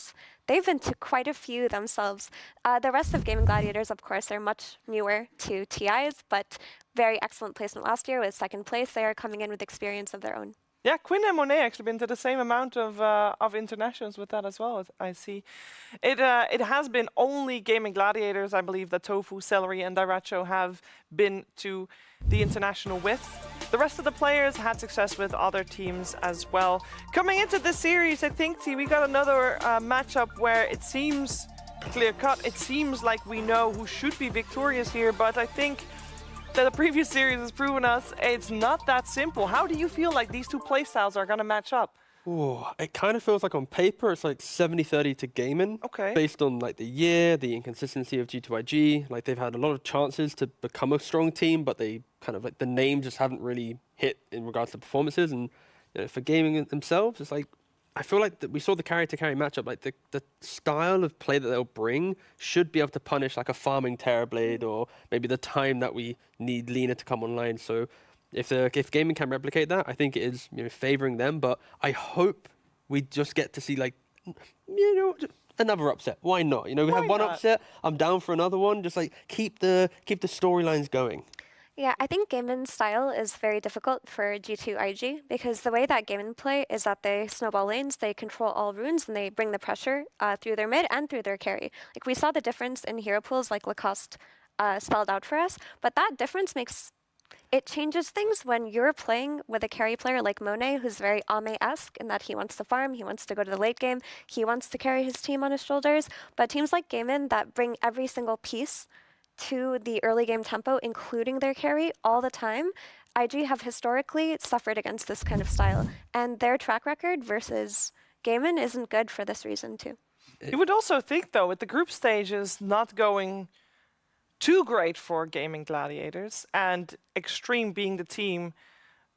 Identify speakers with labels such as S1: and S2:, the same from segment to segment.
S1: buffs. They've been to quite a few themselves. The rest of Gaming Gladiators, of course, are much newer to TIs, but very excellent placement last year with second place. They are coming in with experience of their own.
S2: Yeah, Quinn and Monet actually been to the same amount of internationals with that as well. I see. It has been only Gaming Gladiators, I believe, that Tofu, Celery, and Dairatcho have been to the international with. The rest of the players had success with other teams as well. Coming into this series, I think, we got another matchup where it seems clear-cut. It seems like we know who should be victorious here, but I think that the previous series has proven us it's not that simple. How do you feel like these two playstyles are going to match up?
S3: Ooh, it kind of feels like on paper it's like 70-30 to Gaming.
S2: Okay.
S3: Based on like the year, the inconsistency of G2IG. Like they've had a lot of chances to become a strong team, but they kind of like the name just haven't really hit in regards to performances. And for Gaming themselves, it's like I feel like we saw the carry-to-carry matchup. Like the style of play that they'll bring should be able to punish like a farming Terrorblade or maybe the time that we need Lina to come online. So if Gaming can replicate that, I think it is favoring them. But I hope we just get to see like another upset. Why not? We have one upset. I'm down for another one. Just like keep the storylines going.
S1: Yeah, I think Gaimin's style is very difficult for G2IG because the way that Gaimin play is that they snowball lanes, they control all runes, and they bring the pressure through their mid and through their carry. Like we saw the difference in hero pools like Lacoste spelled out for us, but that difference it changes things when you're playing with a carry player like Monet, who's very Ame-esque in that he wants to farm, he wants to go to the late game, he wants to carry his team on his shoulders. But teams like Gaimin that bring every single piece to the early game tempo, including their carry all the time, IG have historically suffered against this kind of style. And their track record versus Gaimin isn't good for this reason too.
S2: You would also think, though, with the group stages not going too great for Gaming Gladiators and Extreme being the team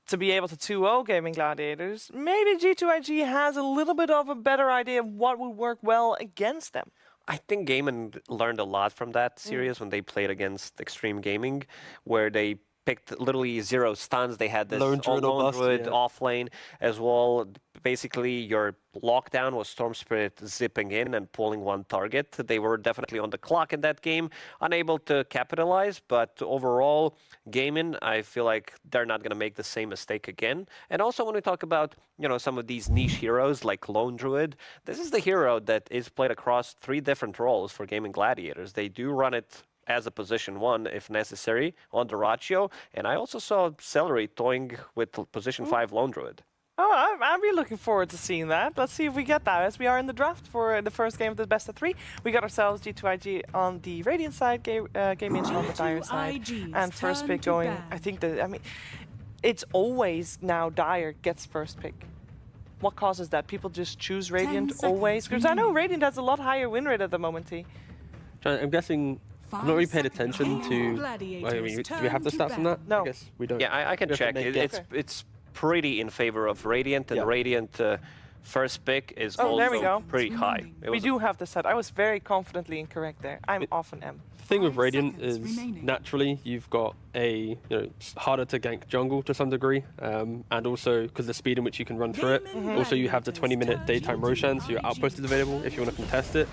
S2: to be able to 2-0 Gaming Gladiators, maybe G2IG has a little bit of a better idea of what would work well against them.
S4: I think Gaming learned a lot from that series when they played against Extreme Gaming, where they picked literally 0 stuns. They had this Lone Druid off lane as well. Basically, your lockdown was Storm Spirit zipping in and pulling one target. They were definitely on the clock in that game, unable to capitalize. But overall, Gaming, I feel like they're not going to make the same mistake again. And also, when we talk about some of these niche heroes like Lone Druid, this is the hero that is played across 3 different roles for Gaming Gladiators. They do run it as a position 1 if necessary on Dairatcho, and I also saw Celery toying with position 5 Lone Druid.
S2: Oh, I'm really looking forward to seeing that. Let's see if we get that as we are in the draft for the first game of the best of 3. We got ourselves G2IG on the Radiant side, Gaming on the Dire side, and first pick going. I think it's always now Dire gets first pick. What causes that? People just choose Radiant always? Because I know Radiant has a lot higher win rate at the moment.
S3: I'm guessing. I've not really paid attention to. Do we have the stats on that?
S2: No.
S3: I guess we don't.
S4: Yeah, I can check. It's pretty in favor of Radiant, and Radiant first pick is also pretty high.
S2: We do have the set. I was very confidently incorrect there. I'm often am.
S3: The thing with Radiant is naturally you've got a harder to gank jungle to some degree, and also because the speed in which you can run through it. Also, you have the 20-minute daytime Roshan, so your outpost is available if you want to contest it.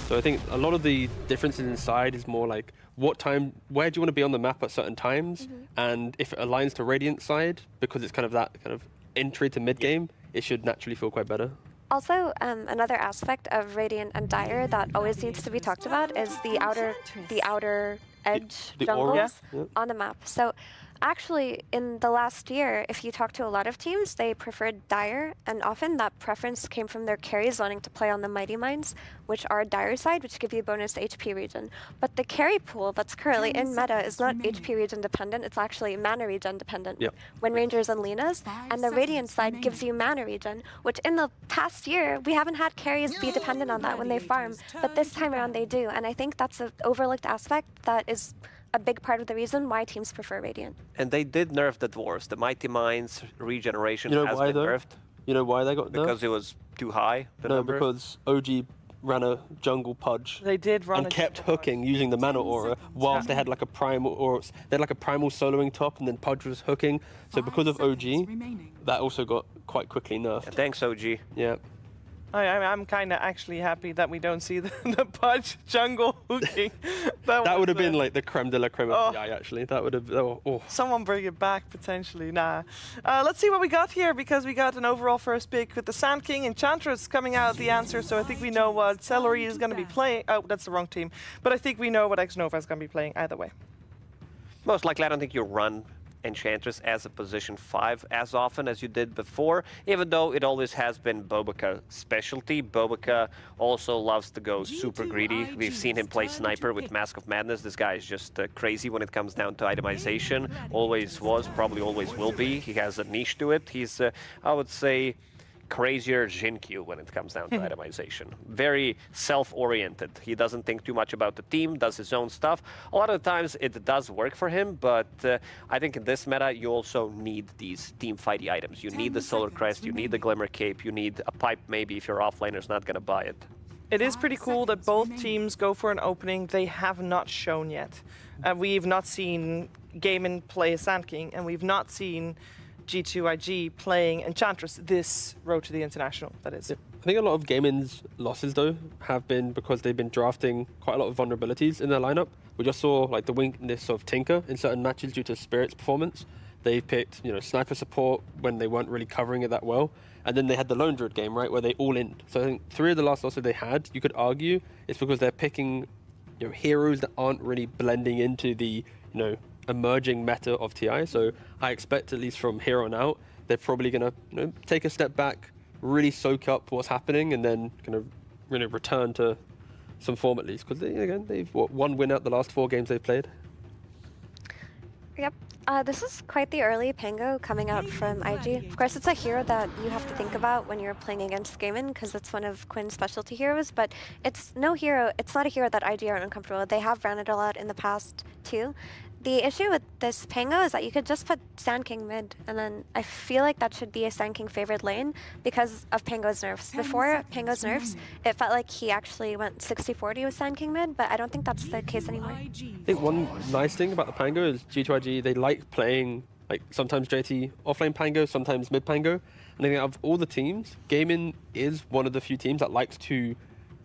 S3: So I think a lot of the differences inside is more like where do you want to be on the map at certain times, and if it aligns to Radiant side, because it's kind of that kind of entry to mid game, it should naturally feel quite better.
S1: Also, another aspect of Radiant and Dire that always needs to be talked about is the outer edge jungles on the map. So actually, in the last year, if you talk to a lot of teams, they preferred Dire, and often that preference came from their carries wanting to play on the Mighty Mines, which are Dire side, which give you bonus HP regen. But the carry pool that's currently in meta is not HP regen dependent, it's actually mana regen dependent. When Rangers and Linas, and the Radiant side gives you mana regen, which in the past year, we haven't had carries be dependent on that when they farm, but this time around they do, and I think that's an overlooked aspect that is a big part of the reason why teams prefer Radiant.
S4: And they did nerf the Dwarves. The Mighty Mines regeneration has been nerfed.
S3: You know why they got nerfed?
S4: Because it was too high, the number?
S3: Because OG ran a jungle Pudge.
S2: They did run
S3: and kept hooking using the mana aura whilst they had like a primal soloing top, and then Pudge was hooking. So because of OG, that also got quite quickly nerfed.
S4: Thanks, OG.
S3: Yeah.
S2: I'm kind of actually happy that we don't see the Pudge jungle hooking.
S3: That would have been like the creme de la creme of TI, actually. That would have...
S2: Someone bring it back, potentially. Nah. Let's see what we got here, because we got an overall first pick with the Sand King. Enchantress coming out the answer, so I think we know what Celery is going to be playing. Oh, that's the wrong team. But I think we know what Xnova is going to be playing either way.
S4: Most likely, I don't think you run Enchantress as a position 5 as often as you did before, even though it always has been Boboka's specialty. Bobaka also loves to go super greedy. We've seen him play Sniper with Mask of Madness. This guy is just crazy when it comes down to itemization. Always was, probably always will be. He has a niche to it. He's, I would say, crazier Jinkyu when it comes down to itemization. Very self-oriented. He doesn't think too much about the team, does his own stuff. A lot of the times it does work for him, but I think in this meta you also need these team fighty items. You need the Solar Crest, you need the Glimmer Cape, you need a pipe maybe if your offlaner's not going to buy it.
S2: It is pretty cool that both teams go for an opening they have not shown yet. We've not seen Gaimin play a Sand King, and we've not seen G2IG playing Enchantress this road to the International, that is.
S3: I think a lot of Gaimin's losses, though, have been because they've been drafting quite a lot of vulnerabilities in their lineup. We just saw like the weakness of Tinker in certain matches due to Spirit's performance. They picked, Sniper support when they weren't really covering it that well. And then they had the Lone Druid game, right, where they all in. So I think 3 of the last losses they had, you could argue, it's because they're picking heroes that aren't really blending into the, emerging meta of TI. So I expect, at least from here on out, they're probably going to take a step back, really soak up what's happening, and then kind of return to some form at least. Because they've one win out the last 4 games they've played.
S1: Yep. This is quite the early Pango coming out from IG. Of course, it's a hero that you have to think about when you're playing against Gaimin, because it's one of Quinn's specialty heroes, but it's not a hero that IG are uncomfortable with. They have ran it a lot in the past, too. The issue with this Pango is that you could just put Sand King mid, and then I feel like that should be a Sand King favored lane because of Pango's nerfs. Before Pango's nerfs, it felt like he actually went 60-40 with Sand King mid, but I don't think that's the case anymore.
S3: I think one nice thing about the Pango is G2IG, they like playing like sometimes JT offlane Pango, sometimes mid Pango. And I think out of all the teams, Gaimin is one of the few teams that likes to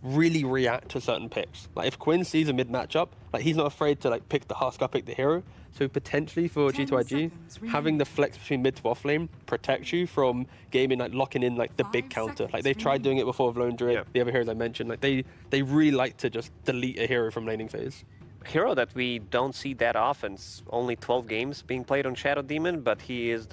S3: really react to certain picks. Like if Quinn sees a mid matchup, like he's not afraid to like pick the Huskar, pick the hero. So potentially for G2IG, having the flex between mid to offlane protects you from Gaimin like locking in like the big counter. Like they've tried doing it before with Lone Druid, the other heroes I mentioned. Like they really like to just delete a hero from laning phase.
S4: Hero that we don't see that often. It's only 12 games being played on Shadow Demon, but he is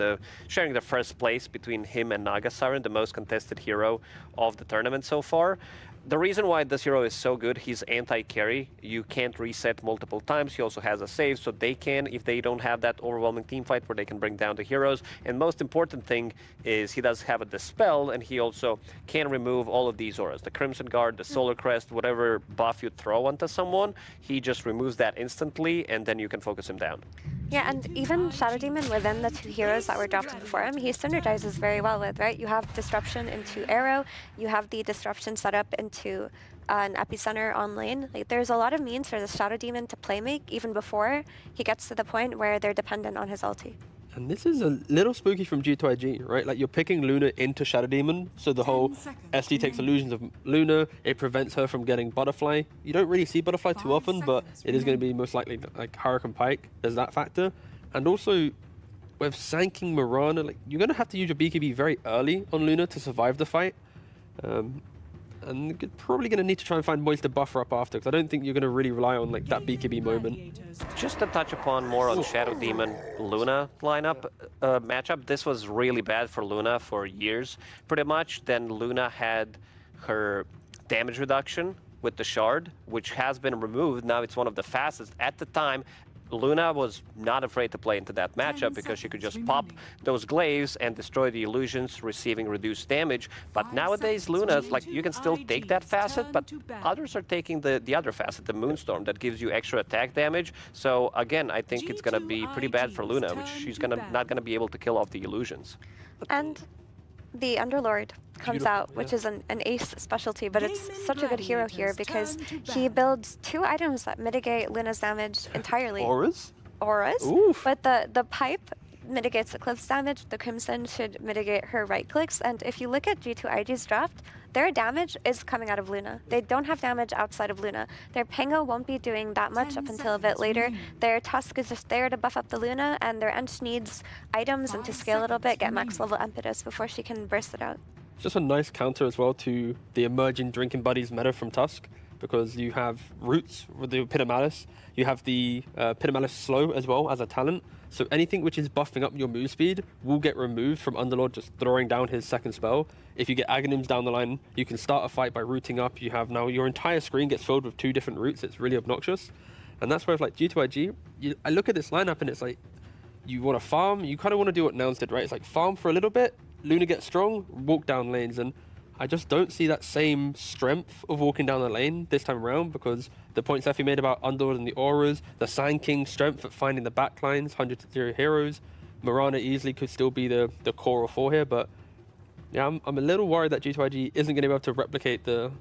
S4: sharing the first place between him and Naga Siren, the most contested hero of the tournament so far. The reason why this hero is so good, he's anti-carry. You can't reset multiple times. He also has a save, so they can, if they don't have that overwhelming team fight where they can bring down the heroes. And most important thing is he does have a Dispel, and he also can remove all of these auras. The Crimson Guard, the Solar Crest, whatever buff you throw onto someone, he just removes that instantly, and then you can focus him down.
S1: Yeah, and even Shadow Demon within the 2 heroes that were drafted before him, he synergizes very well with, right? You have Disruption into Arrow, you have the Disruption set up into an Epicenter on lane. Like, there's a lot of means for the Shadow Demon to playmake even before he gets to the point where they're dependent on his ulti.
S3: And this is a little spooky from G2IG, right? Like you're picking Luna into Shadow Demon, so the whole SD takes illusions of Luna, it prevents her from getting Butterfly. You don't really see Butterfly too often, but it is going to be most likely like Hurricane Pike. There's that factor. And also, with Sand King Mirana, like you're going to have to use your BKB very early on Luna to survive the fight. And you're probably going to need to try and find ways to buffer up after, because I don't think you're going to really rely on like that BKB moment.
S4: Just to touch upon more on Shadow Demon Luna lineup matchup, this was really bad for Luna for years, pretty much. Then Luna had her damage reduction with the Shard, which has been removed. Now it's one of the fastest. At the time, Luna was not afraid to play into that matchup because she could just pop those glaives and destroy the illusions, receiving reduced damage. But nowadays, Luna's like, you can still take that facet, but others are taking the other facet, the Moonstorm, that gives you extra attack damage. So again, I think it's gonna be pretty bad for Luna, which she's not gonna be able to kill off the illusions.
S1: And the Underlord comes out, which is an ace specialty, but it's such a good hero here because he builds 2 items that mitigate Luna's damage entirely.
S3: Auras?
S1: Oof. But the pipe mitigates Eclipse damage, the Crimson should mitigate her right clicks, and if you look at G2IG's draft, their damage is coming out of Luna. They don't have damage outside of Luna. Their Pango won't be doing that much up until a bit later. Their Tusk is just there to buff up the Luna, and their Ench needs items and to scale a little bit, get max level impetus before she can burst it out.
S3: It's just a nice counter as well to the emerging Drinking Buddies meta from Tusk, because you have Roots with the Pit of Malice, you have the Pit of Malice Slow as well as a talent, so anything which is buffing up your move speed will get removed from Underlord just throwing down his second spell. If you get Aghanims down the line, you can start a fight by rooting up. You have now your entire screen gets filled with 2 different roots. It's really obnoxious. And that's where, like, G2IG, I look at this lineup and it's like, you want to farm, you kind of want to do what Nouns did, right? It's like farm for a little bit, Luna gets strong, walk down lanes, and I just don't see that same strength of walking down the lane this time around, because the points Effie made about Underlord and the auras, the Sand King's strength at finding the backlines, 100-0 heroes, Mirana easily could still be the core of 4 here, but yeah, I'm a little worried that G2IG isn't going to be able to replicate the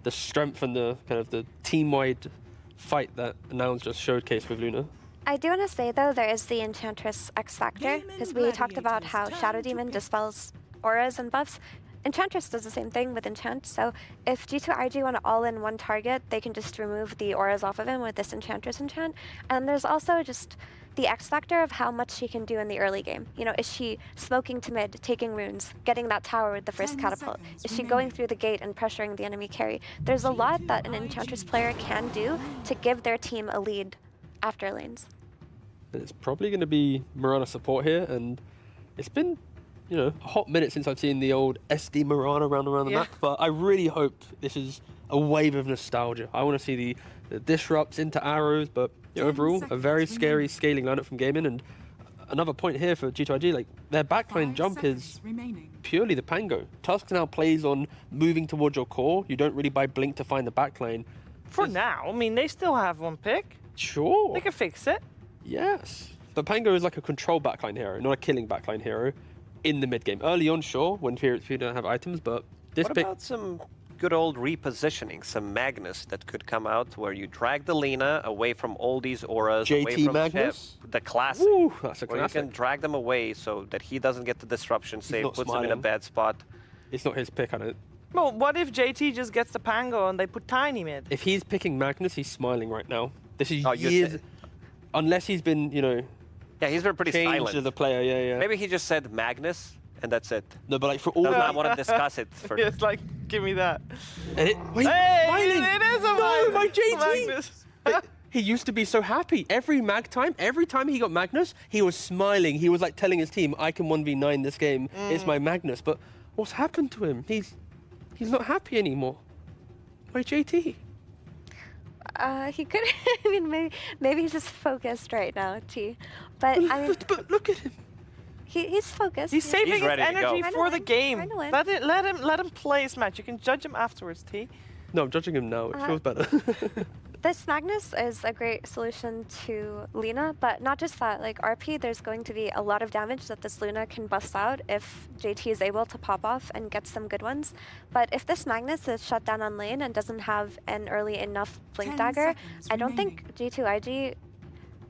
S3: strength and the kind of the team-wide fight that Nouns just showcased with Luna.
S1: I do want to say, though, there is the Enchantress X Factor, because we talked about how Shadow Demon dispels auras and buffs. Enchantress does the same thing with Enchant, so if G2IG want to all-in one target, they can just remove the auras off of him with this Enchantress enchant. And there's also just the X factor of how much she can do in the early game. You know, is she smoking to mid, taking runes, getting that tower with the first catapult? Is she going through the gate and pressuring the enemy carry? There's a lot that an Enchantress player can do to give their team a lead after lanes.
S3: It's probably going to be Mirana support here, and it's been, you know, a hot minute since I've seen the old SD Mirana around the map, but I really hope this is a wave of nostalgia. I want to see the disrupts into arrows, but overall, a very scary scaling lineup from Gaming. And another point here for G2IG, like, their backline jump is purely the Pango. Tusk now plays on moving towards your core. You don't really buy Blink to find the backline.
S2: For now, I mean, they still have one pick.
S3: Sure.
S2: They can fix it.
S3: Yes. But Pango is like a control backline hero, not a killing backline hero in the mid game. Early on, sure, when you don't have items, but this
S4: what
S3: pick...
S4: about some good old repositioning, some Magnus that could come out where you drag the Lina away from all these auras, away
S3: JT
S4: from
S3: Magnus?
S4: the classic.
S3: Ooh, that's a
S4: where
S3: classic.
S4: you can drag them away so that he doesn't get the disruption save,
S3: not
S4: puts him in a
S3: smiling.
S4: bad spot.
S3: It's not his pick, I don't...
S2: Well, what if JT just gets the Pango and they put Tiny mid?
S3: If he's picking Magnus, he's smiling right now. This is
S4: Oh,
S3: years... Unless he's been, you know,
S4: Yeah, he's been pretty
S3: changed
S4: silent.
S3: as a player, yeah.
S4: Maybe he just said Magnus, and that's it.
S3: No, but like for all
S4: Does
S3: that...
S4: not want to discuss it. For
S2: It's like, give me that.
S3: And wait,
S2: Hey,
S3: smiling!
S2: it is a
S3: No, my JT!
S2: Magnus.
S3: He used to be so happy. Every time he got Magnus, he was smiling. He was like telling his team, I can 1v9 this game. It's my Magnus. But what's happened to him? He's not happy anymore. My JT.
S1: He could. I mean, maybe he's just focused right now, T. But I mean,
S3: But look at him.
S1: he's focused.
S2: He's saving his
S4: ready to go.
S2: energy
S1: Trying to
S2: for the
S1: win,
S2: game.
S1: trying to win.
S2: Let him play his match. You can judge him afterwards, T.
S3: No, I'm judging him now. It feels better.
S1: This Magnus is a great solution to Lina, but not just that. Like RP, there's going to be a lot of damage that this Luna can bust out if JT is able to pop off and get some good ones. But if this Magnus is shut down on lane and doesn't have an early enough Blink Dagger, I don't think G2IG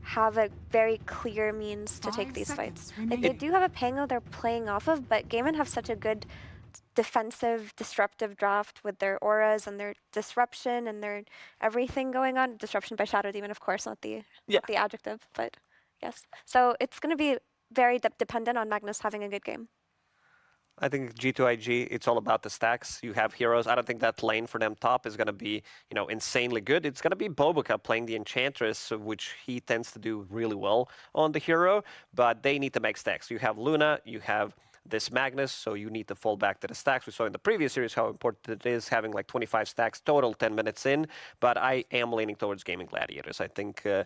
S1: have a very clear means to take these fights. Like, they do have a Pango they're playing off of, but Gaimin have such a good defensive, disruptive draft with their auras and their disruption and their everything going on. Disruption by Shadow Demon, of course, not the adjective, but yes. So it's going to be very dependent on Magnus having a good game.
S4: I think G2IG, it's all about the stacks. You have heroes. I don't think that lane for them top is going to be, insanely good. It's going to be Bobuka playing the Enchantress, which he tends to do really well on the hero, but they need to make stacks. You have Luna, you have this Magnus, so you need to fall back to the stacks. We saw in the previous series how important it is having like 25 stacks total 10 minutes in, but I am leaning towards Gaming Gladiators. I think the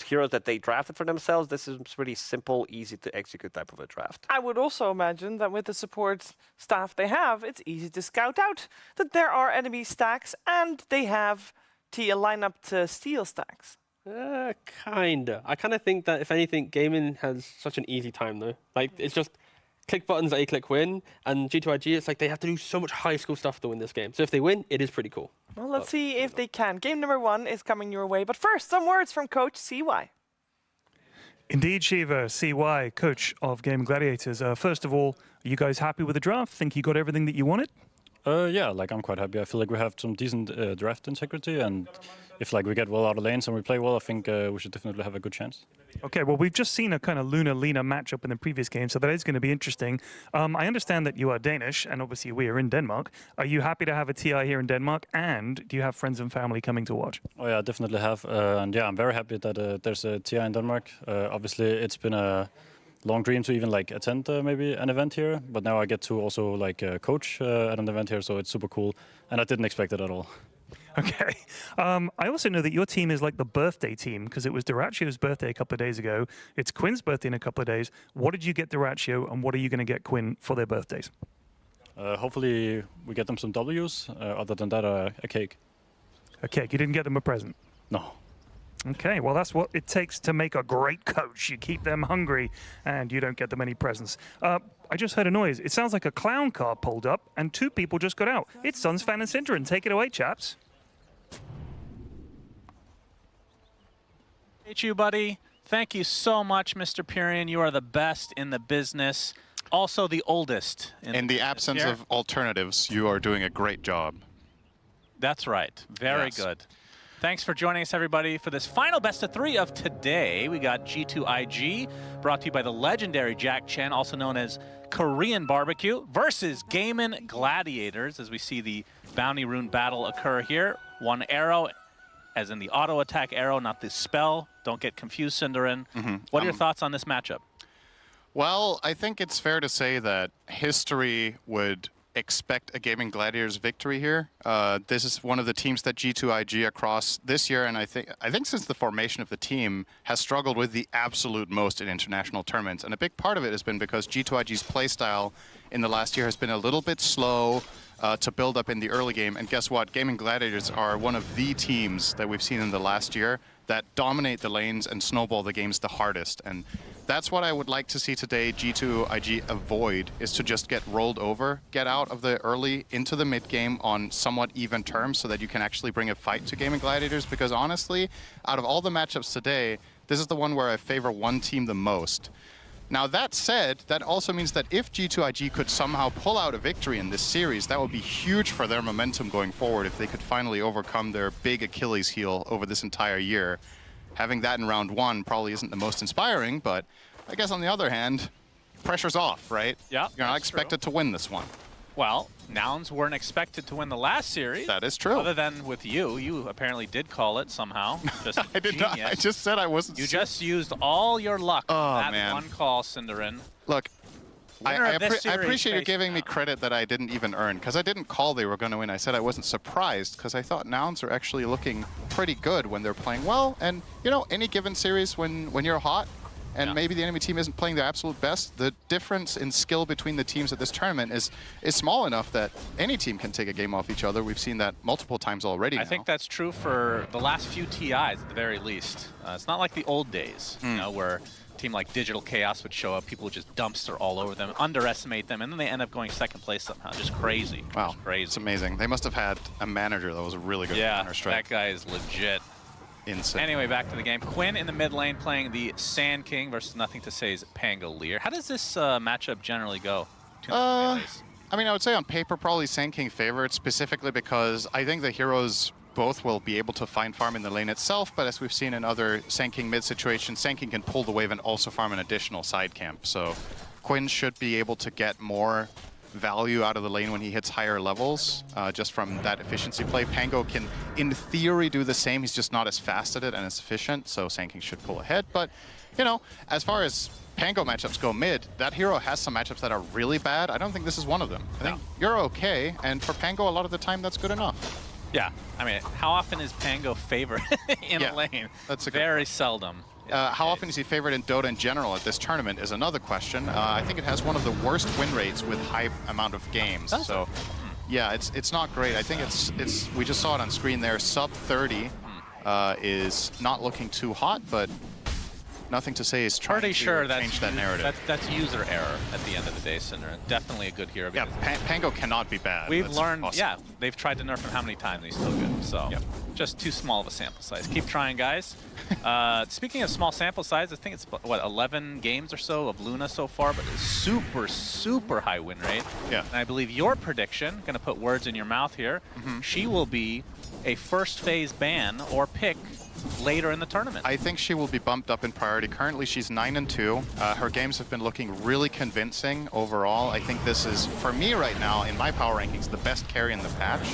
S4: heroes that they drafted for themselves, this is pretty simple, easy to execute type of a draft.
S2: I would also imagine that with the support staff they have, it's easy to scout out that there are enemy stacks and they have a lineup to steal stacks.
S3: Kinda. I kind of think that if anything, Gaming has such an easy time though. Like, it's just click buttons, A-click win, and G2IG, it's like they have to do so much high school stuff to win this game. So if they win, it is pretty cool.
S2: Well, let's see if they can. Game number 1 is coming your way, but first, some words from Coach CY.
S5: Indeed, Shiva, CY, coach of Gaming Gladiators. First of all, are you guys happy with the draft? Think you got everything that you wanted?
S6: Yeah, like I'm quite happy. I feel like we have some decent draft integrity, and if like we get well out of lanes and we play well, I think we should definitely have a good chance.
S5: Okay, well, we've just seen a kind of Luna-Lena matchup in the previous game, so that is going to be interesting. I understand that you are Danish, and obviously we are in Denmark. Are you happy to have a TI here in Denmark, and do you have friends and family coming to watch?
S6: Oh yeah, I definitely have, and yeah, I'm very happy that there's a TI in Denmark. Obviously, it's been a long dream to even like attend maybe an event here, but now I get to also like coach at an event here, so it's super cool, and I didn't expect it at all.
S5: Okay. I also know that your team is like the birthday team because it was Duracio's birthday a couple of days ago. It's Quinn's birthday in a couple of days. What did you get Duracio, and what are you going to get Quinn for their birthdays?
S6: Hopefully we get them some W's. Other than that, a cake.
S5: A cake. You didn't get them a present?
S6: No.
S5: Okay, well, that's what it takes to make a great coach. You keep them hungry, and you don't get them any presents. I just heard a noise. It sounds like a clown car pulled up, and 2 people just got out. It's Sunsfan and Synderen. Take it away, chaps.
S7: Hey, you, buddy. Thank you so much, Mr. Pyrion. You are the best in the business. Also the oldest.
S8: In the absence of alternatives, you are doing a great job.
S7: That's right. Very good. Thanks for joining us, everybody, for this final best of 3 of today. We got G2IG, brought to you by the legendary Jack Chen, also known as Korean Barbecue, versus Gaimin Gladiators, as we see the Bounty Rune battle occur here. 1 arrow, as in the auto attack arrow, not the spell. Don't get confused, Synderen. What are your thoughts on this matchup?
S8: Well, I think it's fair to say that history would expect a Gaimin Gladiators victory here. This is one of the teams that G2IG across this year, and I think since the formation of the team, has struggled with the absolute most in international tournaments. And a big part of it has been because G2IG's playstyle in the last year has been a little bit slow to build up in the early game. And guess what? Gaimin Gladiators are one of the teams that we've seen in the last year that dominate the lanes and snowball the games the hardest. And that's what I would like to see today G2IG avoid, is to just get rolled over, get out of the early into the mid game on somewhat even terms so that you can actually bring a fight to Gaimin Gladiators. Because honestly, out of all the matchups today, this is the one where I favor one team the most. Now that said, that also means that if G2IG could somehow pull out a victory in this series, that would be huge for their momentum going forward if they could finally overcome their big Achilles heel over this entire year. Having that in round 1 probably isn't the most inspiring, but I guess on the other hand, pressure's off, right?
S7: Yeah,
S8: you're not expected to win this one.
S7: Well, Nouns weren't expected to win the last series.
S8: That is true.
S7: Other than with you. You apparently did call it somehow. Just
S8: I did not. I just said I wasn't.
S7: You just used all your luck.
S8: Oh,
S7: that
S8: man.
S7: one call, Synderen.
S8: Look, I appreciate you giving me
S7: Nouns.
S8: credit that I didn't even earn, because I didn't call they were going to win. I said I wasn't surprised, because I thought Nouns are actually looking pretty good when they're playing well. And, you know, any given series when you're hot, and maybe the enemy team isn't playing their absolute best, the difference in skill between the teams at this tournament is small enough that any team can take a game off each other. We've seen that multiple times already.
S7: I think that's true for the last few TIs at the very least. It's not like the old days, you know, where a team like Digital Chaos would show up, people would just dumpster all over them, underestimate them, and then they end up going 2nd place somehow. Just crazy.
S8: Wow,
S7: just crazy.
S8: It's amazing. They must have had a manager that was really good at Counter-Strike.
S7: That guy is legit.
S8: Insane.
S7: Anyway, back to the game. Quinn in the mid lane playing the Sand King versus Nothing to Say's Pangolier. How does this matchup generally go?
S8: I mean, I would say on paper, probably Sand King favorite, specifically because I think the heroes both will be able to find farm in the lane itself, but as we've seen in other Sand King mid situations, Sand King can pull the wave and also farm an additional side camp. So Quinn should be able to get more value out of the lane when he hits higher levels, just from that efficiency play. Pango can, in theory, do the same. He's just not as fast at it and as efficient, so Sand King should pull ahead. But, you know, as far as Pango matchups go mid, that hero has some matchups that are really bad. I don't think this is one of them. I think you're okay, and for Pango, a lot of the time, that's good enough.
S7: Yeah, I mean, how often is Pango favored in a lane?
S8: That's a good
S7: Very seldom.
S8: How often is he favored in Dota in general at this tournament is another question. I think it has one of the worst win rates with high amount of games. So, yeah, it's not great. I think it's we just saw it on screen there. Sub 30 is not looking too hot, but Nothing to Say is trying
S7: Pretty
S8: to
S7: sure
S8: change that narrative.
S7: That's user error at the end of the day, Syndra. Definitely a good hero.
S8: Yeah, Pango cannot be bad.
S7: We've
S8: That's
S7: learned,
S8: impossible.
S7: yeah, they've tried to nerf him how many times and he's still good. So just too small of a sample size. Keep trying, guys. Speaking of small sample size, I think it's, what, 11 games or so of Luna so far, but a super, super high win rate.
S8: Yeah.
S7: And I believe your prediction, going to put words in your mouth here, she will be a first phase ban or pick later in the tournament.
S8: I think she will be bumped up in priority. Currently, she's 9-2. Her games have been looking really convincing overall. I think this is, for me right now, in my power rankings, the best carry in the patch.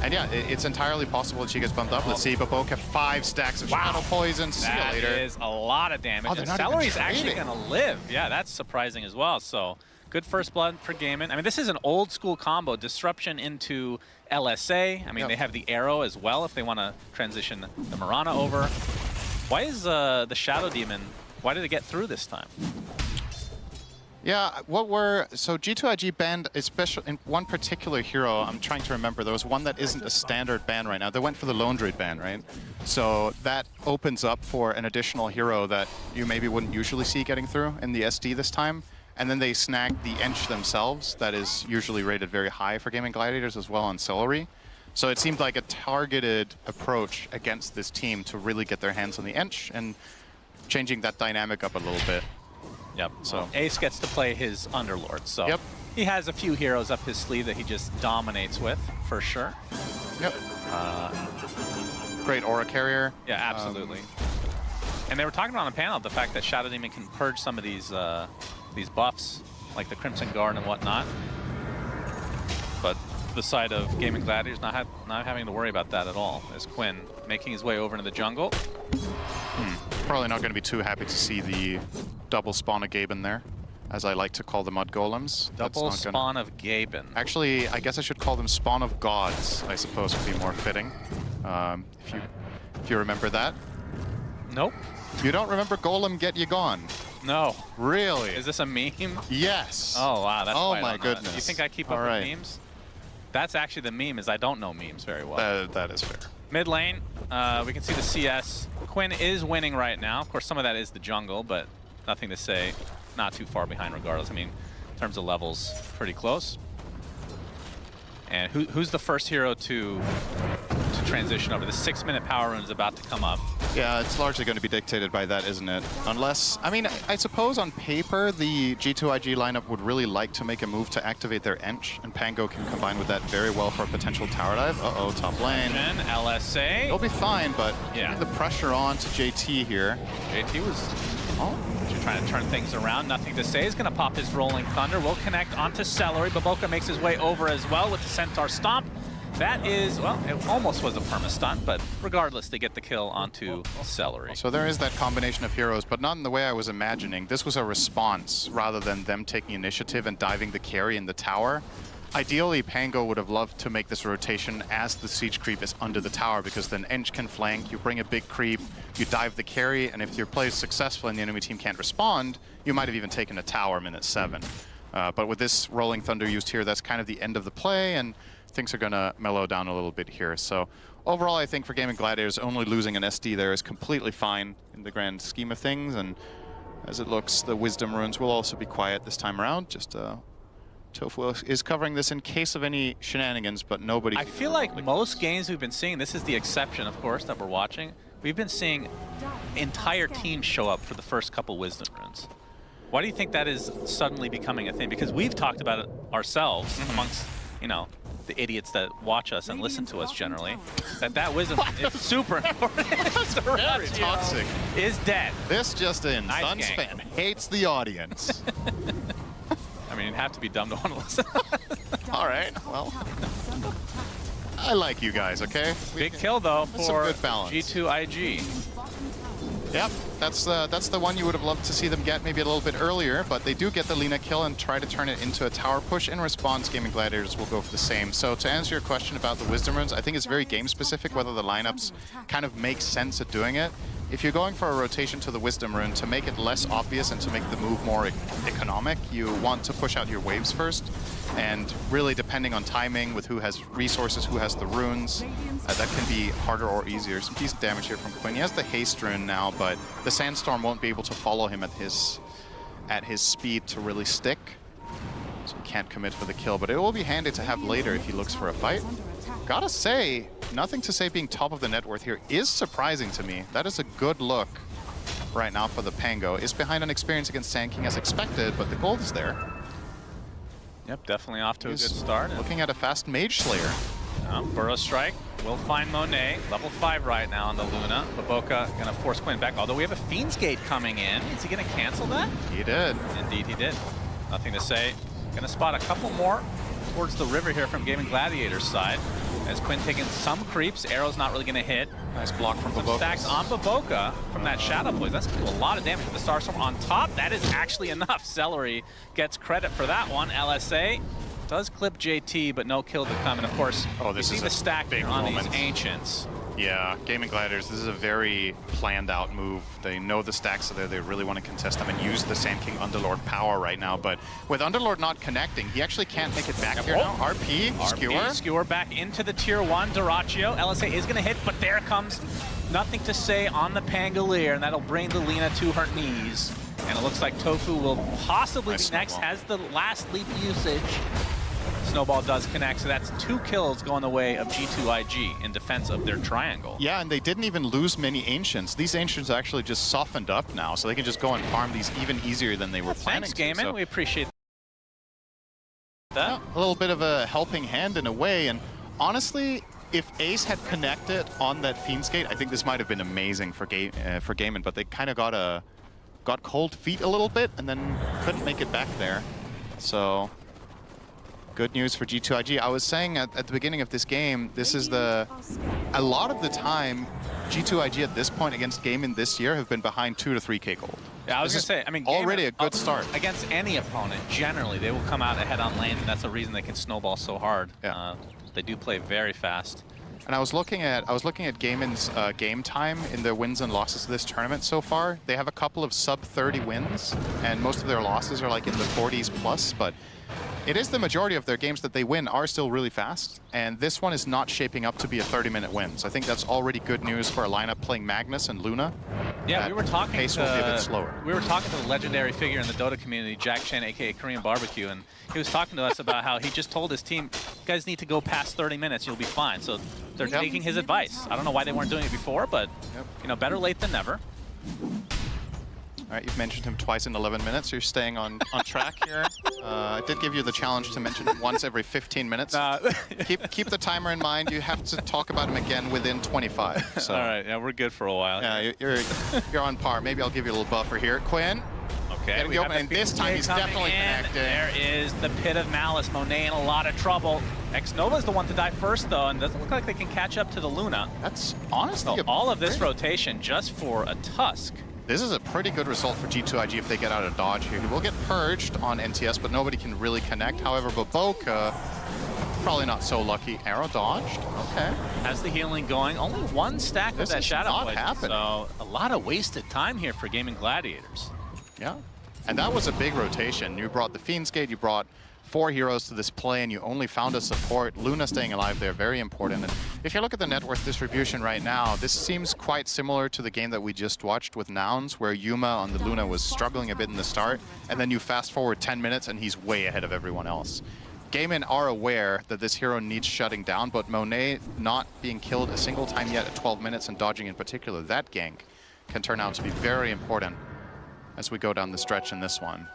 S8: And yeah, it's entirely possible that she gets bumped up. Let's see, Baboka 5 stacks of Shadow Poison. See you later.
S7: That is a lot of damage.
S8: they're
S7: And
S8: not even
S7: Celery's actually
S8: trading.
S7: going to live. Yeah, that's surprising as well. So good first blood for Gaimin. I mean, this is an old school combo. Disruption into LSA. I mean, they have the arrow as well if they want to transition the Mirana over. Why is the Shadow Demon, why did it get through this time?
S8: Yeah, so G2IG banned, especially in one particular hero, I'm trying to remember, there was one that isn't a standard ban right now. They went for the Lone Druid ban, right? So that opens up for an additional hero that you maybe wouldn't usually see getting through in the SD this time. And then they snagged the Ench themselves, that is usually rated very high for Gaming Gladiators as well on Celery. So it seemed like a targeted approach against this team to really get their hands on the Ench and changing that dynamic up a little bit.
S7: Yep, so Ace gets to play his Underlord, so he has a few heroes up his sleeve that he just dominates with, for sure.
S8: Yep. Great Aura Carrier.
S7: Yeah, absolutely. And they were talking about on the panel the fact that Shadow Demon can purge some of these buffs, like the Crimson Guard and whatnot. But the side of Gaming Gladiators not having to worry about that at all, as Quinn making his way over into the jungle.
S8: Probably not going to be too happy to see the double spawn of Gaben there, as I like to call the Mud Golems.
S7: Double spawn of Gaben.
S8: Actually, I guess I should call them Spawn of Gods, I suppose would be more fitting. If you remember that.
S7: Nope.
S8: You don't remember Golem Get You Gone?
S7: No.
S8: Really?
S7: Is this a meme?
S8: Yes.
S7: Oh, wow. That's
S8: oh
S7: why I
S8: my
S7: don't know that.
S8: goodness.
S7: You think I keep up with memes? That's actually the meme, is I don't know memes very well.
S8: That is fair.
S7: Mid lane, we can see the CS. Quinn is winning right now. Of course, some of that is the jungle, but nothing to say. Not too far behind regardless. I mean, in terms of levels, pretty close. And who's the first hero to transition over? The 6-minute power rune is about to come up.
S8: Yeah, it's largely going to be dictated by that, isn't it? Unless, I mean, I suppose on paper, the G2IG lineup would really like to make a move to activate their Ench, and Pango can combine with that very well for a potential tower dive. Uh-oh, top lane.
S7: And LSA.
S8: It'll be fine, but
S7: yeah,
S8: the pressure on to JT here.
S7: JT was trying to turn things around. Nothing to say. He's going to pop his Rolling Thunder. Will connect onto Celery. Baboka makes his way over as well with the Centaur Stomp. That is, well, it almost was a perma-stunt, but regardless, they get the kill onto Celery.
S8: So there is that combination of heroes, but not in the way I was imagining. This was a response rather than them taking initiative and diving the carry in the tower. Ideally, Pango would have loved to make this rotation as the siege creep is under the tower, because then Ench can flank, you bring a big creep, you dive the carry, and if your play is successful and the enemy team can't respond, you might have even taken a tower minute 7. But with this Rolling Thunder used here, that's kind of the end of the play, and things are going to mellow down a little bit here. So overall, I think for Gaming Gladiators, only losing an SD there is completely fine in the grand scheme of things. And as it looks, the Wisdom Runes will also be quiet this time around. Just Tofu is covering this in case of any shenanigans, but nobody...
S7: I feel like most games we've been seeing, this is the exception, of course, that we're watching, we've been seeing entire teams show up for the first couple Wisdom Runes. Why do you think that is suddenly becoming a thing? Because we've talked about it ourselves amongst, you know, the idiots that watch us and listen to us generally, that Wisdom is super important.
S8: Very toxic.
S7: Is dead.
S8: This just in.
S7: Nice
S8: Sunsfan hates the audience.
S7: I mean, you'd have to be dumb to want to listen.
S8: All right, well, I like you guys, okay?
S7: Big kill, though, for
S8: some good balance.
S7: G2IG.
S8: Yep, that's the one you would have loved to see them get maybe a little bit earlier, but they do get the Lina kill and try to turn it into a tower push. In response, Gaming Gladiators will go for the same. So to answer your question about the Wisdom Runes, I think it's very game-specific whether the lineups kind of make sense at doing it. If you're going for a rotation to the Wisdom Rune, to make it less obvious and to make the move more economic, you want to push out your waves first. And really depending on timing with who has resources, who has the runes, that can be harder or easier. Some decent damage here from Quinn. He has the haste rune now, but the Sandstorm won't be able to follow him at his speed to really stick. So he can't commit for the kill, but it will be handy to have later if he looks for a fight. Gotta say, Nothing to Say being top of the net worth here is surprising to me. That is a good look right now for the Pango. Is behind on experience against Sand King as expected, but the gold is there.
S7: Yep, definitely off to a good start.
S8: Looking at a fast Mage Slayer.
S7: Burrow Strike will find Monet. Level 5 right now on the Luna. Baboka gonna force Quinn back, although we have a Fiend's Gate coming in. Is he gonna cancel that?
S8: He did.
S7: Indeed he did. Nothing to say. Gonna spot a couple more towards the river here from Gaming Gladiator's side. As Quinn taking some creeps, Arrow's not really gonna hit.
S8: Nice block from Baboka.
S7: Stacks on Baboka from that Shadow Poison. That's gonna do a lot of damage with the Starstorm on top. That is actually enough. Celery gets credit for that one. LSA does clip JT, but no kill to come. And of course, you see the stack here on these Ancients.
S8: Yeah, Gaming Gladiators, this is a very planned out move. They know the stacks are there, they really want to contest them and use the Sand King Underlord power right now. But with Underlord not connecting, he actually can't make it back here now. RP, Skewer.
S7: Skewer back into the tier 1. Dyrachyo, LSA is gonna hit, but there comes Nothing to Say on the Pangolier, and that'll bring the Lina to her knees. And it looks like Tofu will possibly be next, has the last leap usage. Snowball does connect, so that's 2 kills going the way of G2IG in defense of their triangle.
S8: Yeah, and they didn't even lose many Ancients. These Ancients actually just softened up now, so they can just go and farm these even easier than they were planning
S7: Thanks,
S8: to.
S7: Gaiman.
S8: So,
S7: we appreciate that.
S8: yeah, a little bit of a helping hand in a way, and honestly, if Ace had connected on that Fiend's Gate, I think this might have been amazing for Gaiman, but they kind of got cold feet a little bit and then couldn't make it back there. So good news for G2IG. I was saying at the beginning of this game, this is a lot of the time, G2IG at this point against Gaiman this year have been behind 2 to 3K gold.
S7: Yeah, I was going to say, I mean,
S8: already a good start.
S7: Against any opponent, generally, they will come out ahead on lane, and that's the reason they can snowball so hard.
S8: Yeah.
S7: They do play very fast.
S8: And I was looking at Gaiman's game time in their wins and losses this tournament so far. They have a couple of sub 30 wins, and most of their losses are like in the 40s plus, but it is the majority of their games that they win are still really fast, and this one is not shaping up to be a 30-minute win. So I think that's already good news for a lineup playing Magnus and Luna.
S7: Yeah, we were talking
S8: pace will be a bit slower.
S7: We were talking to the legendary figure in the Dota community, Jack Chen, aka Korean Barbecue, and he was talking to us about how he just told his team, you guys need to go past 30 minutes, you'll be fine. So they're taking his advice. I don't know why they weren't doing it before, but you know, better late than never.
S8: All right, you've mentioned him twice in 11 minutes. You're staying on track here. I did give you the challenge to mention him once every 15 minutes. Keep the timer in mind. You have to talk about him again within 25. So.
S7: All right, yeah, we're good for a while.
S8: Yeah, you're on par. Maybe I'll give you a little buffer here. Quinn.
S7: Okay,
S8: we have and this time he's definitely connecting.
S7: There is the Pit of Malice. Monet in a lot of trouble. X-Nova's the one to die first, though, and doesn't look like they can catch up to the Luna.
S8: That's honestly
S7: all of this rotation just for a Tusk.
S8: This is a pretty good result for G2IG if they get out of dodge here. He will get purged on NTS, but nobody can really connect. However, Baboka, probably not so lucky. Arrow dodged. Okay.
S7: Has the healing going. Only 1 stack of that Shadow Poison, so a lot of wasted time here for Gaming Gladiators.
S8: Yeah, and that was a big rotation. You brought the Fiend's Gate, you brought 4 heroes to this play, and you only found a support. Luna staying alive there, very important. And if you look at the net worth distribution right now, this seems quite similar to the game that we just watched with Nouns, where Yuma on the Luna was struggling a bit in the start, and then you fast forward 10 minutes and he's way ahead of everyone else. Gaiman are aware that this hero needs shutting down, but Monet not being killed a single time yet at 12 minutes and dodging in particular, that gank can turn out to be very important as we go down the stretch in this one.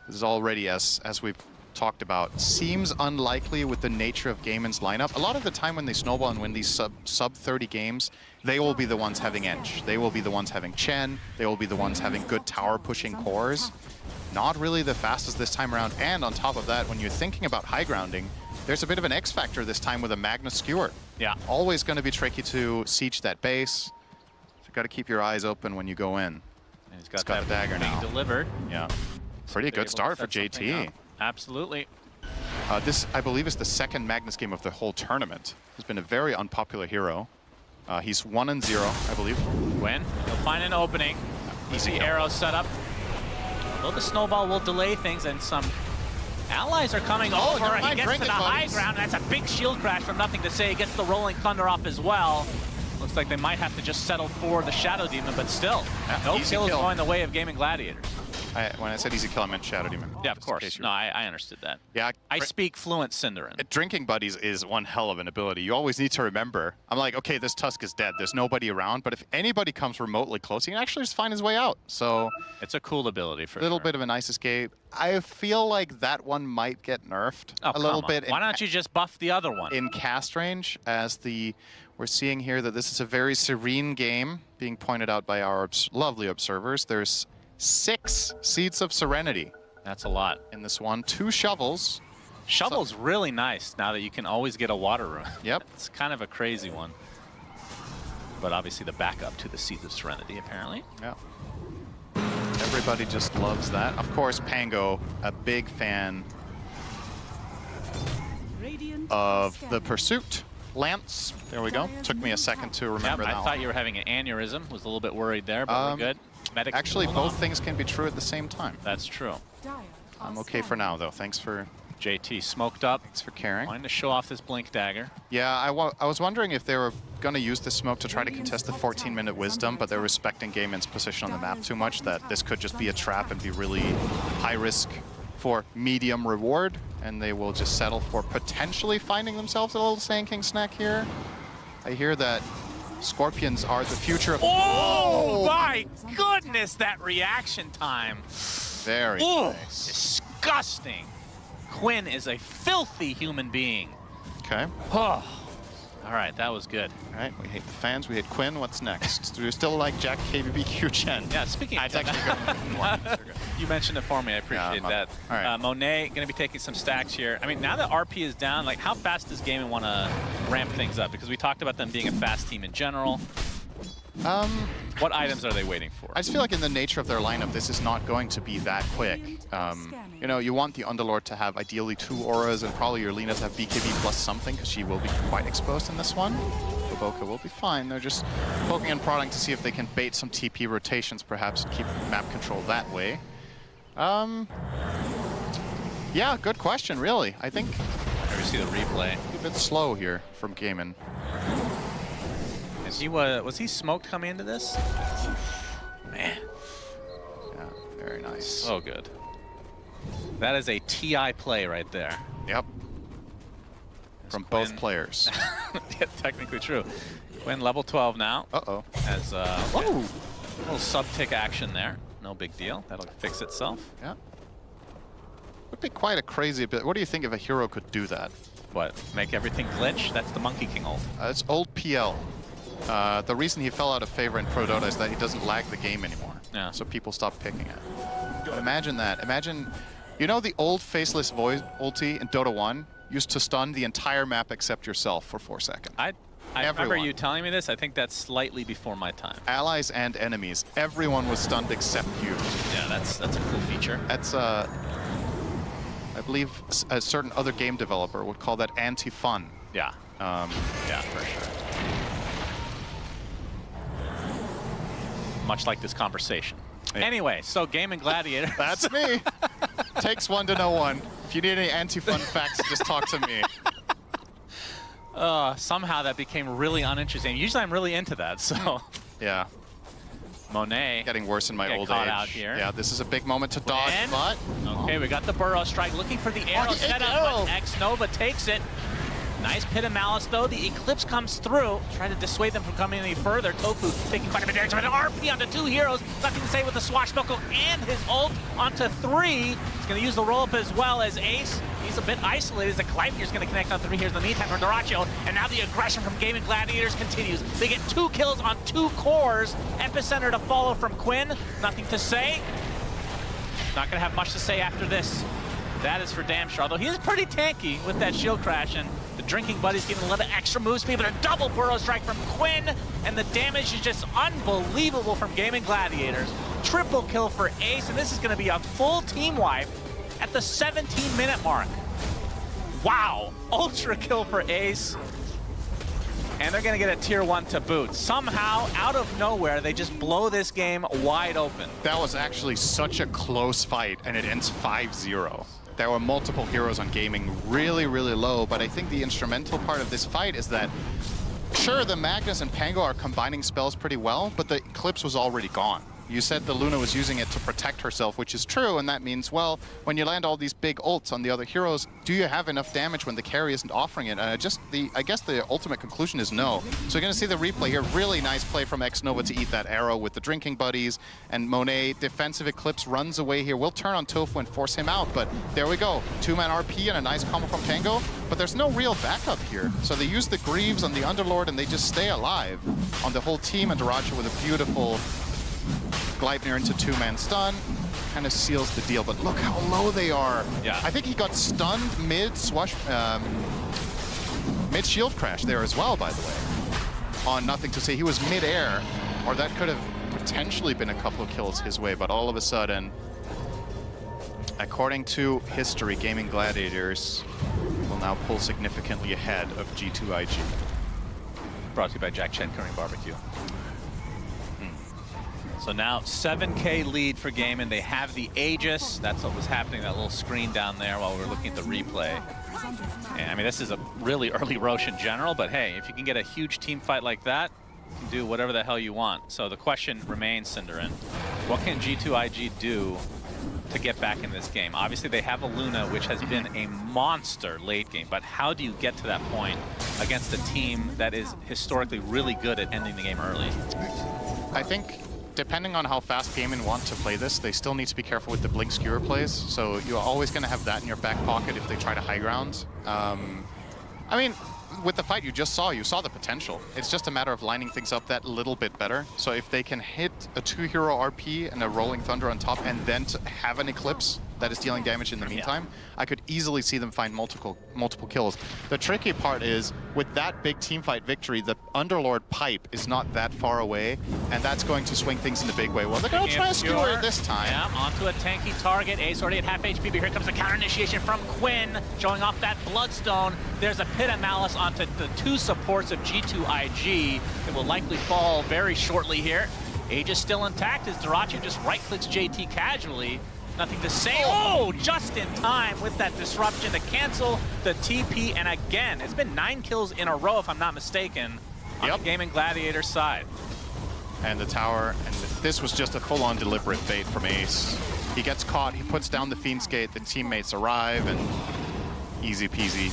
S8: This is already, as we've talked about, seems unlikely with the nature of Gaiman's lineup. A lot of the time when they snowball and win these sub 30 games, they will be the ones having Ench. They will be the ones having Chen. They will be the ones having good tower pushing cores. Not really the fastest this time around. And on top of that, when you're thinking about high grounding, there's a bit of an X factor this time with a Magnus Skewer.
S7: Yeah.
S8: Always going to be tricky to siege that base. So you've got to keep your eyes open when you go in.
S7: And he's got the dagger now. Delivered.
S8: Yeah. Pretty good start for JT.
S7: Absolutely.
S8: This, I believe, is the second Magnus game of the whole tournament. He's been a very unpopular hero. He's 1-0, I believe.
S7: When he'll find an opening. Easy arrow set up. Although the snowball will delay things, and some Allies are coming
S8: Oh,
S7: over.
S8: never
S7: He
S8: mind,
S7: gets to the
S8: Drinking
S7: high
S8: Buddies.
S7: ground. That's a big shield crash from Nothing to Say. He gets the Rolling Thunder off as well. Looks like they might have to just settle for the Shadow Demon, but still, no
S8: easy
S7: kills
S8: kill.
S7: going the way of Gaming Gladiators.
S8: When I said easy kill, I meant Shadow Demon.
S7: Yeah, of
S8: just in
S7: course.
S8: case you-
S7: No, I understood that.
S8: Yeah,
S7: I speak fluent Cinderin.
S8: Drinking Buddies is one hell of an ability. You always need to remember. I'm like, okay, this Tusk is dead. There's nobody around. But if anybody comes remotely close, he can actually just find his way out. So
S7: It's a cool ability for
S8: a little
S7: sure.
S8: bit of a nice escape. I feel like that one might get nerfed
S7: Oh,
S8: a little
S7: come on.
S8: bit.
S7: Why don't you just buff the other one?
S8: in cast range, as we're seeing here that this is a very serene game being pointed out by our lovely observers. There's 6 Seeds of Serenity
S7: That's a lot.
S8: in this one, 2 shovels.
S7: Shovel's really nice now that you can always get a water rune.
S8: Yep.
S7: It's kind of a crazy one. But obviously the backup to the Seeds of Serenity, apparently.
S8: Yeah. Everybody just loves that. Of course, Pango, a big fan of the Pursuit. Lance, there we go. Took me a second to remember
S7: Yep,
S8: that
S7: I
S8: one.
S7: thought you were having an aneurysm. Was a little bit worried there, but we're good. Medics
S8: Actually,
S7: hold
S8: both
S7: on.
S8: things can be true at the same time.
S7: That's true.
S8: I'm okay for now, though. Thanks for
S7: JT smoked up.
S8: caring.
S7: Wanting to show off this Blink Dagger.
S8: Yeah, I was wondering if they were going to use this smoke to try to contest the 14-minute wisdom, but they're respecting Gaimin's position on the map too much that this could just be a trap and be really high risk for medium reward, and they will just settle for potentially finding themselves a little Sand King snack here. I hear that Scorpions are the future of...
S7: Oh, my goodness, that reaction time.
S8: Very
S7: Ooh,
S8: nice.
S7: disgusting. Quinn is a filthy human being.
S8: Okay.
S7: Oh. All right, that was good.
S8: All right, we hate the fans, we hate Quinn. What's next? Do you still like Jack KBBQ Chen?
S7: Yeah, speaking of
S8: It's actually good.
S7: you mentioned it for me. I appreciate that.
S8: All right.
S7: Monet going to be taking some stacks here. I mean, now that RP is down, like, how fast does Gaming want to ramp things up? Because we talked about them being a fast team in general. What items are they waiting for?
S8: I just feel like in the nature of their lineup, this is not going to be that quick. You know, you want the Underlord to have ideally 2 auras, and probably your Lina to have BKB plus something, because she will be quite exposed in this one. Boca will be fine. They're just poking and prodding to see if they can bait some TP rotations, perhaps, and keep map control that way. Yeah, good question, really. I think
S7: Maybe see the replay.
S8: a bit slow here from Gaimin.
S7: Is he was he smoked coming into this? Man,
S8: Yeah, very nice.
S7: so good. That is a TI play right there.
S8: Yep. From
S7: Quinn.
S8: both players.
S7: Yeah, technically true. Quinn level 12 now.
S8: Uh-oh.
S7: As
S8: Whoa!
S7: little sub-tick action there. No big deal. That'll fix itself.
S8: Yeah. Would be quite a crazy bit. What do you think if a hero could do that?
S7: What? Make everything glitch? That's the Monkey King ult.
S8: It's old PL. The reason he fell out of favor in Pro Dota is that he doesn't lag the game anymore.
S7: Yeah.
S8: So people stop picking it. But imagine that. Imagine, you know the old Faceless Void ulti in Dota 1 used to stun the entire map except yourself for 4 seconds.
S7: I remember
S8: Everyone.
S7: you telling me this. I think that's slightly before my time.
S8: Allies and enemies. Everyone was stunned except you.
S7: Yeah, that's a cool feature.
S8: That's, I believe a certain other game developer would call that anti-fun.
S7: Yeah. Yeah, for sure. Much like this conversation.
S8: Yeah.
S7: Anyway, so Gaming Gladiator.
S8: That's me. Takes one to know one. If you need any anti-fun facts, just talk to me.
S7: Somehow that became really uninteresting. Usually I'm really into that, so.
S8: Yeah.
S7: Monet.
S8: Getting worse in my
S7: Get
S8: old
S7: caught
S8: age.
S7: out here.
S8: Yeah, this is a big moment to dodge,
S7: Quinn.
S8: but
S7: Okay, we got the Burrow Strike. Looking for the arrow
S8: he ate
S7: set
S8: the
S7: up,
S8: arrow.
S7: but X-Nova takes it. Nice Pit of Malice, though. The Eclipse comes through. Trying to dissuade them from coming any further. Tofu taking quite a bit of damage. But an RP onto 2 heroes. Nothing to say with the Swashbuckle and his ult onto 3. He's going to use the roll-up as well as Ace. He's a bit isolated. The Gleipnir's going to connect on 3 heroes in the meantime for Dyrachyo. And now the aggression from Gaming Gladiators continues. They get 2 kills on 2 cores. Epicenter to follow from Quinn. Nothing to say. Not going to have much to say after this. That is for damn sure. Although he is pretty tanky with that shield crash, and the Drinking Buddy's getting a little extra move speed, but a double Burrow Strike from Quinn, and the damage is just unbelievable from Gaming Gladiators. Triple kill for Ace, and this is going to be a full team wipe at the 17-minute mark. Wow, ultra kill for Ace. And they're going to get a tier 1 to boot. Somehow, out of nowhere, they just blow this game wide open.
S8: that was actually such a close fight, and it ends 5-0. there were multiple heroes on Gaming really, really low, but I think the instrumental part of this fight is that, sure, the Magnus and Pango are combining spells pretty well, but the Eclipse was already gone. You said the Luna was using it to protect herself, which is true, and that means, well, when you land all these big ults on the other heroes, do you have enough damage when the carry isn't offering it? I guess the ultimate conclusion is no. So you're going to see the replay here. Really nice play from Xnova to eat that arrow with the drinking buddies, and Monet, defensive Eclipse, runs away here. We'll turn on Tofu and force him out, but there we go. 2-man RP and a nice combo from Pango, but there's no real backup here. So they use the Greaves on the Underlord, and they just stay alive on the whole team, and Daracha with a beautiful Gleipnir into 2-man stun, kind of seals the deal, but look how low they are.
S7: Yeah.
S8: I think he got stunned mid shield crash there as well, by the way. On Nothing to Say, he was mid-air, or that could have potentially been a couple of kills his way, but all of a sudden, according to history, Gaming Gladiators will now pull significantly ahead of G2IG.
S7: Brought to you by Jack Chen Korean Barbecue. So now 7K lead for Gaimin. They have the Aegis. That's what was happening, that little screen down there while we were looking at the replay. And I mean, this is a really early Roche in general, but hey, if you can get a huge team fight like that, you can do whatever the hell you want. So the question remains, Cinderin, what can G2IG do to get back in this game? Obviously, they have a Luna, which has been a monster late game, but how do you get to that point against a team that is historically really good at ending the game early?
S8: I think, depending on how fast Gaimin want to play this, they still need to be careful with the Blink Skewer plays. So you're always going to have that in your back pocket if they try to high ground. I mean, with the fight you saw the potential. It's just a matter of lining things up that little bit better. So if they can hit a 2-hero RP and a Rolling Thunder on top, and then to have an Eclipse that is dealing damage in the meantime, I could easily see them find multiple kills. The tricky part is, with that big teamfight victory, the Underlord pipe is not that far away, and that's going to swing things in a big way. Well, they're going to try to skewer it this time.
S7: Yeah, onto a tanky target. Ace already at half HP, but here comes the counter initiation from Quinn, showing off that Bloodstone. There's a Pit of Malice onto the 2 supports of G2IG. It will likely fall very shortly here. Aegis still intact as Daracha just right-clicks JT casually. Nothing to say. Oh, just in time with that disruption to cancel the TP. And again, it's been 9 kills in a row, if I'm not mistaken, on the Gaming Gladiator side.
S8: And the tower, and this was just a full-on deliberate bait from Ace. He gets caught, he puts down the Fiend's Gate, the teammates arrive, and easy peasy.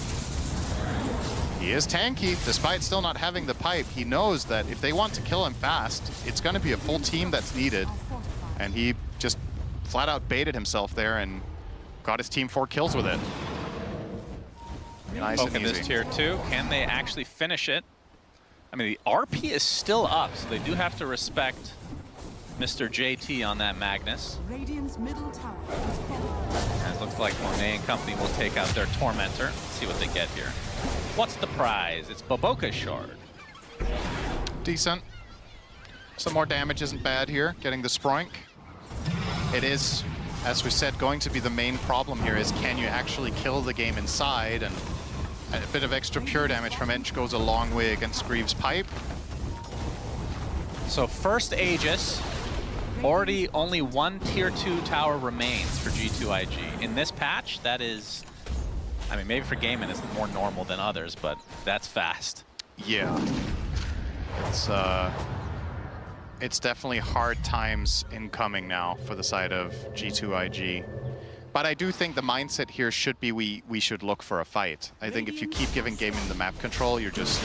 S8: He is tanky, despite still not having the pipe. He knows that if they want to kill him fast, it's going to be a full team that's needed. And he just flat out baited himself there and got his team 4 kills with it. Nice and easy.
S7: This tier 2, can they actually finish it? I mean, the RP is still up, so they do have to respect Mr. JT on that Magnus.
S9: Radiant's middle tower.
S7: And it looks like Monet and company will take out their Tormentor. Let's see what they get here. What's the prize? It's Boboka Shard.
S8: Decent. Some more damage isn't bad here, getting the Sproink. It is, as we said, going to be the main problem here is, can you actually kill the game inside? And a bit of extra pure damage from Ench goes a long way against Greaves' pipe.
S7: So first Aegis, already only 1 tier 2 tower remains for G2IG. In this patch, that is, I mean, maybe for Gaimin it's more normal than others, but that's fast.
S8: Yeah. It's definitely hard times incoming now for the side of G2IG. But I do think the mindset here should be we should look for a fight. I think if you keep giving Gaimin the map control, you're just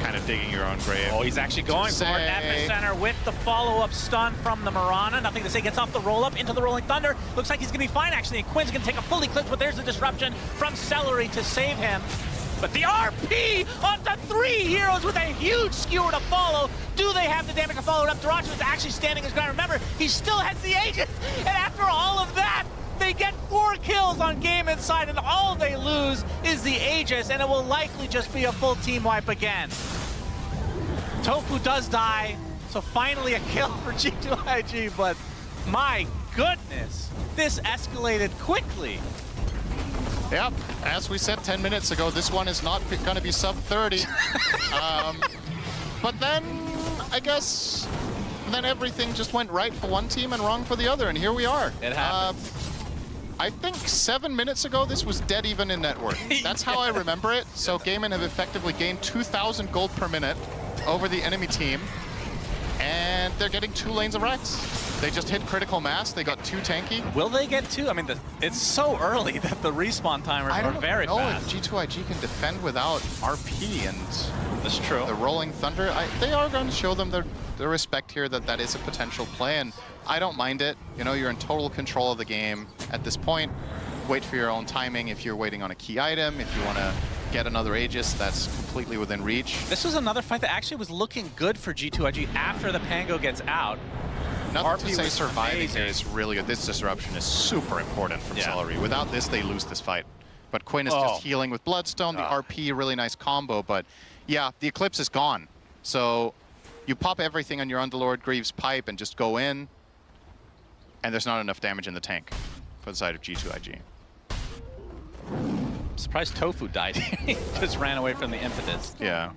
S8: kind of digging your own grave.
S7: Oh, he's actually going for it. Epicenter with the follow-up stun from the Mirana. Nothing to say, gets off the roll-up into the Rolling Thunder. Looks like he's going to be fine, actually. And Quinn's going to take a full eclipse, but there's a disruption from Celery to save him. But the RP onto 3 heroes with a huge skewer to follow. Do they have the damage to follow it up? Daracha is actually standing his ground. Remember, he still has the Aegis. And after all of that, they get 4 kills on Gaimin's side, and all they lose is the Aegis, and it will likely just be a full team wipe again. Tofu does die, so finally a kill for G2IG, but my goodness, this escalated quickly.
S8: Yep, as we said 10 minutes ago, this one is not going to be sub 30. But then, I guess, then everything just went right for one team and wrong for the other, and here we are.
S7: It happens.
S8: I think 7 minutes ago, this was dead even in net worth. That's how I remember it. So Gaimin have effectively gained 2,000 gold per minute over the enemy team. And they're getting 2 lanes of Rex. They just hit critical mass. They got 2 tanky.
S7: Will they get 2? I mean, it's so early that the respawn timers are very fast.
S8: I don't know if G2IG can defend without RP and
S7: that's true.
S8: The Rolling Thunder. They are going to show them their respect here that is a potential play, and I don't mind it. You know, you're in total control of the game at this point. Wait for your own timing if you're waiting on a key item, if you want to get another Aegis, that's completely within reach.
S7: This was another fight that actually was looking good for G2IG after the Pango gets out.
S8: Nothing
S7: RP
S8: to say surviving
S7: amazing.
S8: here is really good. This disruption is super important from Celery. Without this, they lose this fight. But Quinn is just healing with Bloodstone, the RP, really nice combo, but yeah, the Eclipse is gone. So you pop everything on your Underlord Greaves pipe and just go in, and there's not enough damage in the tank for the side of G2IG.
S7: I'm surprised Tofu died. He just ran away from the Impetus.
S8: Yeah.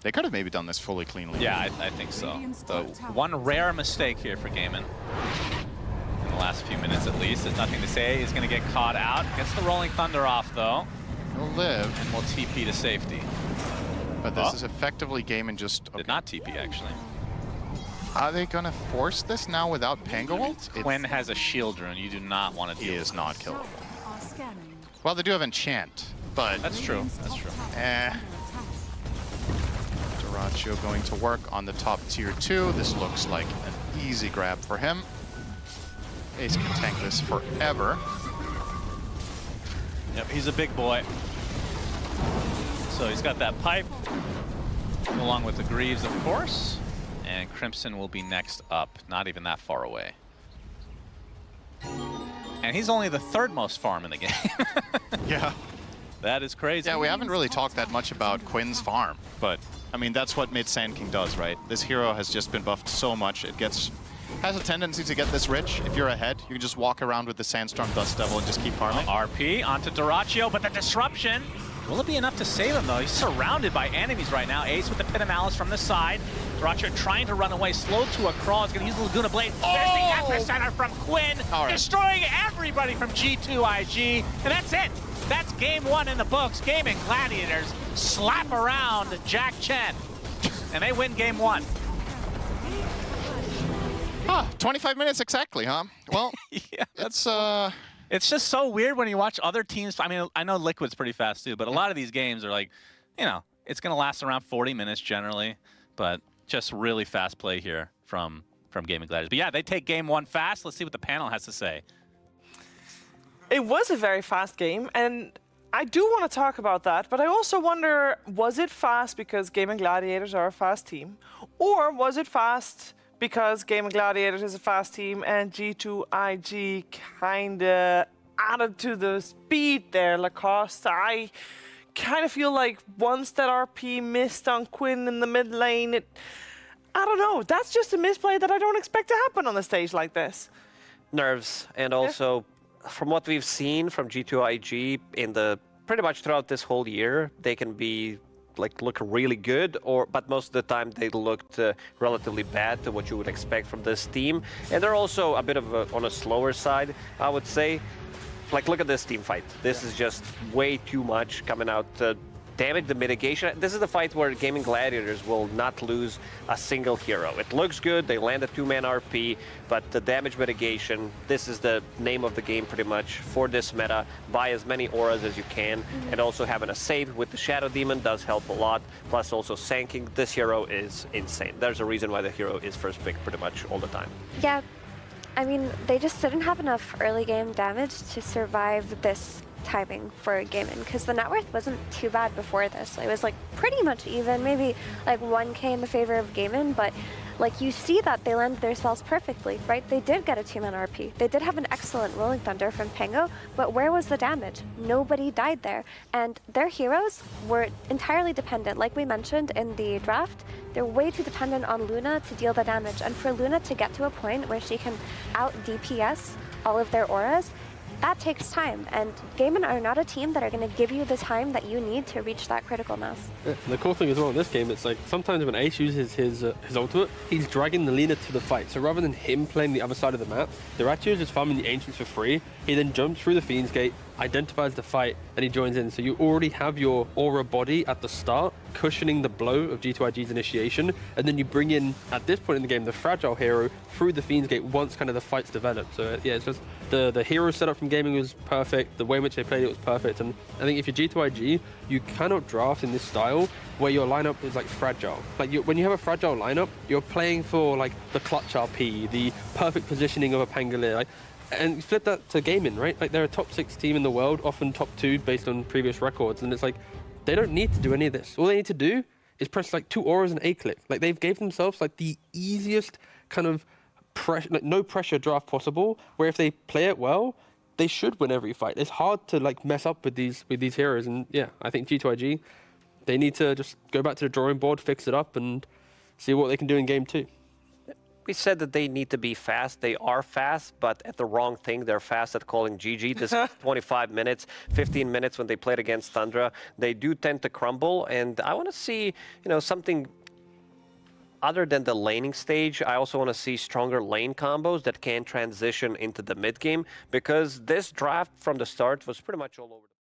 S8: They could have maybe done this fully cleanly.
S7: Yeah, I think so. So one rare mistake here for Gaimin. In the last few minutes at least. There's nothing to say. He's going to get caught out. Gets the Rolling Thunder off though.
S8: He'll live.
S7: And will TP to safety.
S8: But this is effectively Gaimin just...
S7: Did not TP actually.
S8: Are they going to force this now without Pango ult?
S7: Quinn has a shield rune. You do not want to deal with.
S8: He is not killable. Well, they do have Enchant, but...
S7: That's true. That's true.
S8: Dyrachyo going to work on the top tier 2. This looks like an easy grab for him. Ace can tank this forever.
S7: Yep, he's a big boy. So he's got that pipe, along with the Greaves, of course. And Crimson will be next up, not even that far away. And he's only the 3rd most farm in the game.
S8: Yeah.
S7: That is crazy.
S8: Yeah, we haven't really talked that much about Quinn's farm, but I mean, that's what Mid Sand King does, right? This hero has just been buffed so much, has a tendency to get this rich. If you're ahead, you can just walk around with the Sandstorm Dust Devil and just keep farming.
S7: RP onto Dyrachyo, but the disruption. Will it be enough to save him, though? He's surrounded by enemies right now. Ace with the Pit of Malice from the side. Dyrachyo trying to run away, slowed to a crawl. He's going to use the Laguna Blade. There's the Epicenter from Quinn, destroying everybody from G2IG. And that's it. That's game 1 in the books. Gaming Gladiators slap around Jack Chen. And they win game 1.
S8: 25 minutes exactly, huh? Well,
S7: yeah,
S8: it's
S7: just so weird when you watch other teams. I mean, I know Liquid's pretty fast too, but a lot of these games are like, you know, it's going to last around 40 minutes generally, but just really fast play here from Gaming Gladiators. But yeah, they take game 1 fast. Let's see what the panel has to say.
S2: It was a very fast game, and I do want to talk about that, but I also wonder, was it fast because Gaming Gladiators are a fast team? Or was it fast because Gaming Gladiators is a fast team and G2IG kind of added to the speed there, Lacoste? I kind of feel like once that RP missed on Quinn in the mid lane, I don't know, that's just a misplay that I don't expect to happen on a stage like this.
S4: Nerves, and also from what we've seen from G2IG in the pretty much throughout this whole year, they can be look really good, but most of the time they looked relatively bad to what you would expect from this team, and they're also a bit of on a slower side, I would say. Like, look at this team fight. This is just way too much coming out. Damage, the mitigation. This is the fight where Gaming Gladiators will not lose a single hero. It looks good, they land a 2-man RP, but the damage mitigation, this is the name of the game pretty much for this meta. Buy as many auras as you can, and also having a save with the Shadow Demon does help a lot, plus also Sanking. This hero is insane. There's a reason why the hero is first pick pretty much all the time.
S1: Yeah, I mean, they just didn't have enough early game damage to survive this timing for Gaimin, because the net worth wasn't too bad before this. It was like pretty much even, maybe like 1k in the favor of Gaimin, but like you see that they landed their spells perfectly, right? They did get a 2-man RP. They did have an excellent Rolling Thunder from Pango, but where was the damage? Nobody died there. And their heroes were entirely dependent, like we mentioned in the draft, they're way too dependent on Luna to deal the damage. And for Luna to get to a point where she can out DPS all of their auras, that takes time, and Gaimin are not a team that are going to give you the time that you need to reach that critical mass.
S3: Yeah, the cool thing as well in this game, it's like sometimes when Ace uses his ultimate, he's dragging the Lina to the fight. So rather than him playing the other side of the map, Dyrachyo is just farming the Ancients for free. He then jumps through the Fiend's Gate, identifies the fight, and he joins in. So you already have your aura body at the start, cushioning the blow of G2IG's initiation, and then you bring in, at this point in the game, the fragile hero through the Fiend's Gate once kind of the fight's developed. So yeah, it's just the hero setup from Gaming was perfect, the way in which they played it was perfect, and I think if you're G2IG, you cannot draft in this style where your lineup is like fragile. Like when you have a fragile lineup, you're playing for like the clutch RP, the perfect positioning of a Pangolier, like, and flip that to Gaming, right? Like they're a top 6 team in the world, often top 2 based on previous records, and it's like they don't need to do any of this. All they need to do is press like 2 auras and A-click. Like they've gave themselves like the easiest kind of like no pressure draft possible, where if they play it well, they should win every fight. It's hard to like mess up with these heroes, and yeah, I think G2IG, they need to just go back to the drawing board, fix it up, and see what they can do in game 2.
S4: We said that they need to be fast. They are fast, but at the wrong thing. They're fast at calling GG. This is 25 minutes, 15 minutes when they played against Thundra. They do tend to crumble, and I want to see, something other than the laning stage. I also want to see stronger lane combos that can transition into the mid game, because this draft from the start was pretty much all over the